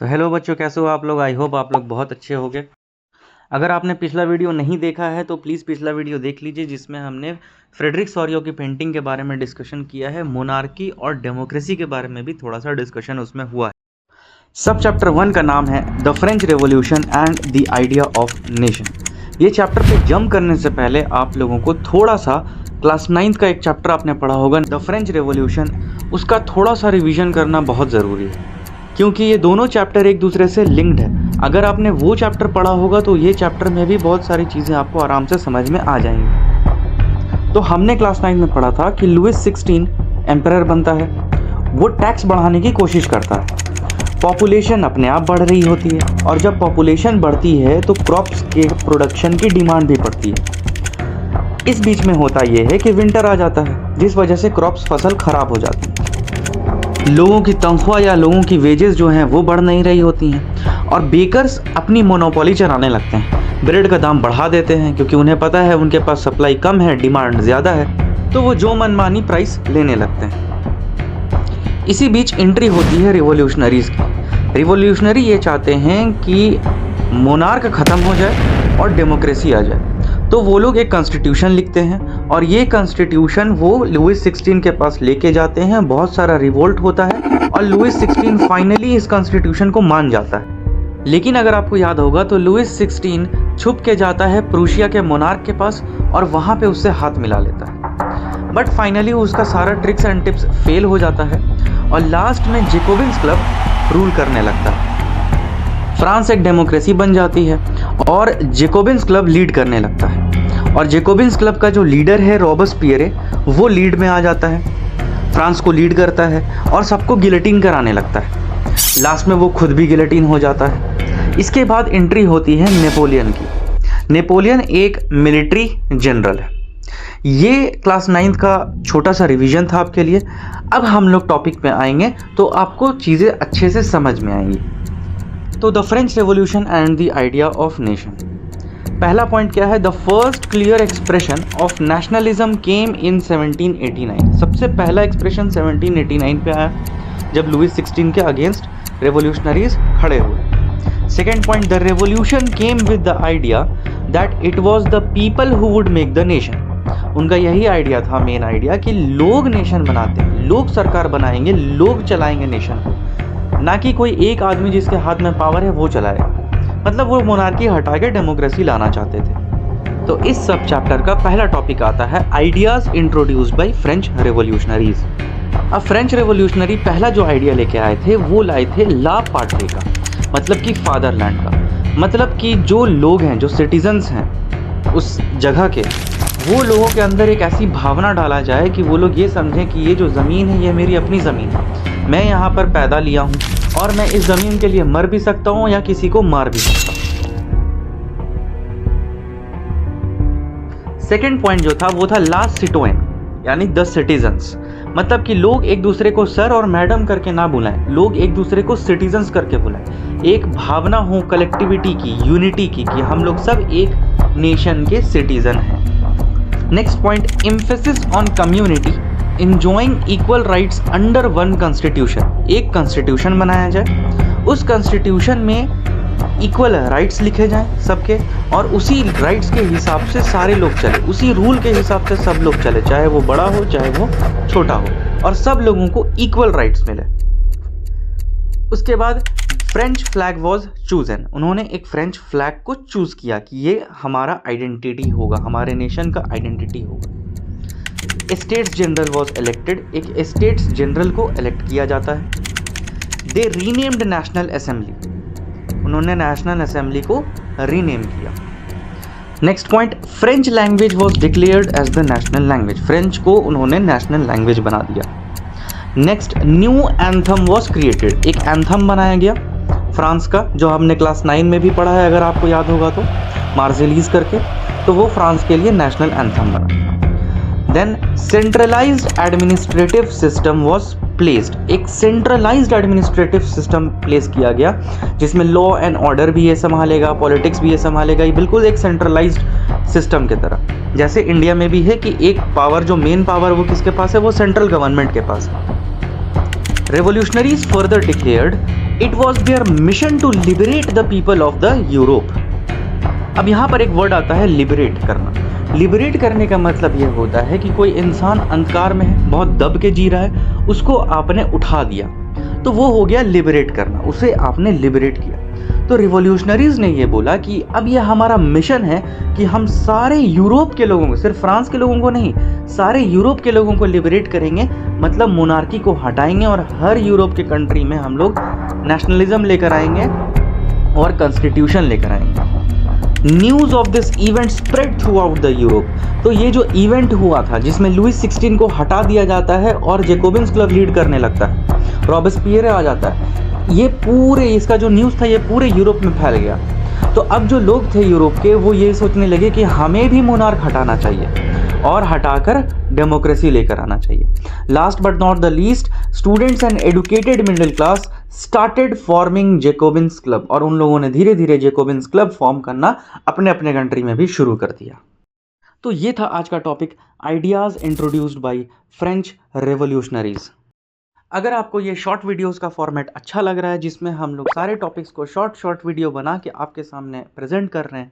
तो हेलो बच्चों, कैसे हो आप लोग। आई होप आप लोग बहुत अच्छे होंगे। अगर आपने पिछला वीडियो नहीं देखा है तो प्लीज़ पिछला वीडियो देख लीजिए, जिसमें हमने फ्रेडरिक सॉरियो की पेंटिंग के बारे में डिस्कशन किया है। मोनार्की और डेमोक्रेसी के बारे में भी थोड़ा सा डिस्कशन उसमें हुआ है। सब चैप्टर 1 का नाम है the French revolution and the idea of nation. ये चैप्टर पे जंप करने से पहले आप लोगों को थोड़ा सा क्लास 9th का एक चैप्टर आपने पढ़ा होगा द फ्रेंच रेवोल्यूशन, उसका थोड़ा सा रिवीजन करना बहुत ज़रूरी है, क्योंकि ये दोनों चैप्टर एक दूसरे से लिंक्ड है। अगर आपने वो चैप्टर पढ़ा होगा तो ये चैप्टर में भी बहुत सारी चीज़ें आपको आराम से समझ में आ जाएंगी। तो हमने क्लास 9 में पढ़ा था कि लुइस 16 एम्परर बनता है, वो टैक्स बढ़ाने की कोशिश करता है। पॉपुलेशन अपने आप बढ़ रही होती है, और जब पॉपुलेशन बढ़ती है तो क्रॉप्स के प्रोडक्शन की डिमांड भी बढ़ती है। इस बीच में होता ये है कि विंटर आ जाता है, जिस वजह से क्रॉप्स फसल खराब हो जाती है। लोगों की तनख्वाह या लोगों की वेजेस जो हैं वो बढ़ नहीं रही होती हैं, और बेकर्स अपनी मोनोपोली चलाने लगते हैं। ब्रेड का दाम बढ़ा देते हैं, क्योंकि उन्हें पता है उनके पास सप्लाई कम है, डिमांड ज़्यादा है, तो वो जो मनमानी प्राइस लेने लगते हैं। इसी बीच एंट्री होती है रिवॉल्यूशनरीज़ की। रिवॉल्यूशनरी ये चाहते हैं कि मोनार्क ख़त्म हो जाए और डेमोक्रेसी आ जाए, तो वो लोग एक कॉन्स्टिट्यूशन लिखते हैं, और ये कॉन्स्टिट्यूशन वो लुइस 16 के पास लेके जाते हैं। बहुत सारा रिवोल्ट होता है और लुइस 16 फाइनली इस कॉन्स्टिट्यूशन को मान जाता है। लेकिन अगर आपको याद होगा तो लुइस 16 छुप के जाता है प्रूशिया के मोनार्क के पास और वहाँ पे उससे हाथ मिला लेता है। बट फाइनली उसका सारा ट्रिक्स एंड टिप्स फेल हो जाता है, और लास्ट में जेकोबिन्स क्लब रूल करने लगता है। फ्रांस एक डेमोक्रेसी बन जाती है और जेकोबिन्स क्लब लीड करने लगता है, और जेकोबिन्स क्लब का जो लीडर है रॉबेस्पियर, वो लीड में आ जाता है, फ्रांस को लीड करता है और सबको गिलेटिन कराने लगता है। लास्ट में वो खुद भी गिलेटिन हो जाता है। इसके बाद एंट्री होती है नेपोलियन की। नेपोलियन एक मिलिट्री जनरल है। ये क्लास 9th का छोटा सा रिवीजन था आपके लिए। अब हम लोग टॉपिक पे आएंगे तो आपको चीज़ें अच्छे से समझ में आएंगी। तो the French revolution and the idea of nation. पहला पॉइंट क्या है? The first clear expression of nationalism came in 1789। सबसे पहला एक्सप्रेशन 1789 पे आया, जब लुइस 16 के अगेंस्ट रेवोल्यूशनरीज खड़े हुए। Second point, the revolution came with the idea that it was the people who would make the nation. उनका यही आइडिया था, मेन आइडिया, कि लोग नेशन बनाते हैं, लोग सरकार बनाएंगे, लोग चलाएंगे नेशन को, ना कि कोई एक आदमी जिसके हाथ में पावर है वो चलाएगा। मतलब वो मोनार्की हटा के डेमोक्रेसी लाना चाहते थे। तो इस सब चैप्टर का पहला टॉपिक आता है ideas introduced by French revolutionaries. अब फ्रेंच रेवोल्यूशनरी पहला जो आइडिया लेके आए थे वो लाए थे ला पाट्रे का, मतलब कि फादरलैंड का। मतलब कि जो लोग हैं, जो सिटीजन्स हैं उस जगह के, वो लोगों के अंदर एक ऐसी भावना डाला जाए कि वो लोग ये समझें कि ये जो ज़मीन है ये मेरी अपनी ज़मीन है, मैं यहाँ पर पैदा लिया हूँ और मैं इस ज़मीन के लिए मर भी सकता हूँ या किसी को मार भी सकता हूँ। सेकेंड पॉइंट जो था वो था ला सिटोयन, यानी द सिटीजन्स। मतलब कि लोग एक दूसरे को सर और मैडम करके ना बुलाएं, लोग एक दूसरे को सिटीजन्स करके बुलाएं। एक भावना हो कलेक्टिविटी की, यूनिटी की, कि हम लोग सब एक नेशन के सिटीजन हैं। Next point, emphasis on community enjoying equal rights under one constitution. एक कॉन्स्टिट्यूशन बनाया जाए, उस कॉन्स्टिट्यूशन में इक्वल राइट्स लिखे जाएं सबके, और उसी राइट्स के हिसाब से सारे लोग चले, उसी रूल के हिसाब से सब लोग चले, चाहे वो बड़ा हो चाहे वो छोटा हो, और सब लोगों को इक्वल राइट्स मिले। उसके बाद फ्रेंच फ्लैग वॉज चूजन। उन्होंने एक फ्रेंच फ्लैग को चूज किया कि ये हमारा आइडेंटिटी होगा, हमारे नेशन का आइडेंटिटी होगा। States General was elected. एक स्टेट्स जनरल को इलेक्ट किया जाता है। They renamed National Assembly. उन्होंने नेशनल असेंबली को रीनेम किया। Next point, French language was declared as the national language. French को उन्होंने नेशनल लैंग्वेज बना दिया। Next, new anthem was created. एक एंथम बनाया गया फ्रांस का, जो हमने क्लास 9 में भी पढ़ा है, अगर आपको याद होगा तो, मार्सेलीज करके। तो वो फ्रांस के लिए नेशनल एंथम बना। Then centralised administrative system was placed. एक सेंट्रलाइज्ड एडमिनिस्ट्रेटिव सिस्टम प्लेस किया गया, जिसमें लॉ एंड ऑर्डर भी ये संभालेगा, पॉलिटिक्स भी ये संभालेगा। ये बिल्कुल एक सेंट्रलाइज्ड सिस्टम की तरह, जैसे इंडिया में भी है कि एक पावर, जो मेन पावर वो किसके पास है, वो सेंट्रल गवर्नमेंट के पास है। Revolutionaries further declared it was their mission to liberate the people of the Europe. अब यहाँ पर एक वर्ड आता है लिबरेट करना। लिबरेट करने का मतलब ये होता है कि कोई इंसान अंधकार में है, बहुत दब के जी रहा है, उसको आपने उठा दिया, तो वो हो गया लिबरेट करना, उसे आपने लिबरेट किया। तो रिवॉल्यूशनरीज ने ये बोला कि अब ये हमारा मिशन है कि हम सारे यूरोप के लोगों को, सिर्फ फ्रांस के लोगों को नहीं, सारे यूरोप के लोगों को लिबरेट करेंगे, मतलब मोनार्की को हटाएंगे और हर यूरोप के कंट्री में हम लोग नेशनलिज्म लेकर आएंगे और कॉन्स्टिट्यूशन लेकर आएंगे। News of this event spread through out the Europe. तो ये जो इवेंट हुआ था जिसमें लुइस 16 को हटा दिया जाता है और जैकोबिन्स क्लब लीड करने लगता है, रॉबेस्पियर आ जाता है, ये पूरे, इसका जो न्यूज़ था ये पूरे यूरोप में फैल गया। तो अब जो लोग थे यूरोप के, वो ये सोचने लगे कि हमें भी मोनार्क हटाना चाहिए और हटाकर डेमोक्रेसी लेकर आना चाहिए। Last but not the least, students and educated middle class started forming Jacobins club, और उन लोगों ने धीरे धीरे जैकोबिन्स क्लब फॉर्म करना अपने अपने कंट्री में भी शुरू कर दिया। तो ये था आज का topic, ideas introduced by French revolutionaries. अगर आपको ये शॉर्ट वीडियोस का फॉर्मेट अच्छा लग रहा है, जिसमें हम लोग सारे टॉपिक्स को शॉर्ट वीडियो बना के आपके सामने प्रेजेंट कर रहे हैं,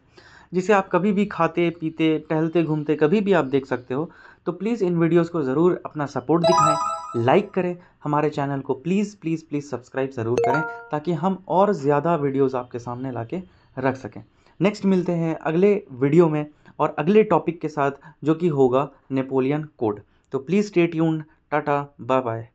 जिसे आप कभी भी खाते पीते टहलते घूमते कभी भी आप देख सकते हो, तो प्लीज़ इन वीडियोस को ज़रूर अपना सपोर्ट दिखाएं, लाइक करें, हमारे चैनल को प्लीज़ प्लीज़ प्लीज़ सब्सक्राइब ज़रूर करें, ताकि हम और ज़्यादा वीडियोज़ आपके सामने ला के रख सकें। नेक्स्ट मिलते हैं अगले वीडियो में और अगले टॉपिक के साथ, जो कि होगा नेपोलियन कोड। तो please stay tuned. Tata, bye bye.